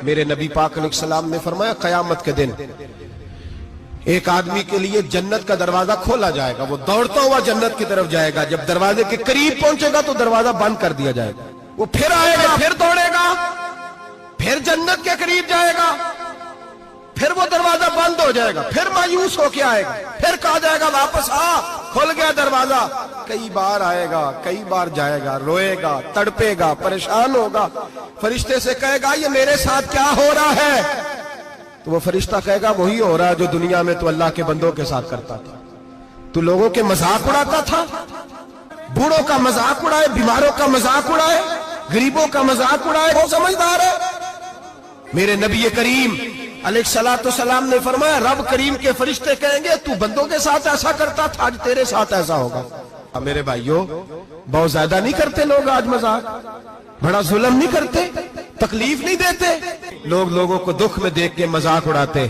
میرے نبی پاک علیہ السلام نے فرمایا قیامت کے دن ایک آدمی کے لیے جنت کا دروازہ کھولا جائے گا، وہ دوڑتا ہوا جنت کی طرف جائے گا، جب دروازے کے قریب پہنچے گا تو دروازہ بند کر دیا جائے گا، وہ پھر آئے گا، پھر دوڑے گا، پھر جنت کے قریب جائے گا، پھر وہ دروازہ بند ہو جائے گا، پھر مایوس ہو کے آئے گا، پھر کہا جائے گا واپس آ، کھل گیا دروازہ، کئی بار آئے گا، کئی بار جائے گا، روئے گا، تڑپے گا، پریشان ہوگا، فرشتے سے کہے گا یہ میرے ساتھ کیا ہو رہا ہے؟ تو وہ فرشتہ کہے گا وہی ہو رہا ہے جو دنیا میں تو اللہ کے بندوں کے ساتھ کرتا تھا، تو لوگوں کے مذاق اڑاتا تھا، بوڑھوں کا مذاق اڑائے، بیماروں کا مذاق اڑائے، غریبوں کا مذاق اڑائے، وہ سمجھدار ہے؟ میرے نبی کریم علیہ السلام نے فرمایا رب کریم کے فرشتے کہیں گے تو بندوں کے ساتھ ایسا کرتا تھا، آج تیرے ساتھ ایسا ہوگا۔ اب میرے بھائیوں بہت زیادہ نہیں کرتے لوگ آج مذاق؟ بڑا ظلم نہیں کرتے؟ تکلیف نہیں دیتے؟ لوگ لوگوں کو دکھ میں دیکھ کے مذاق اڑاتے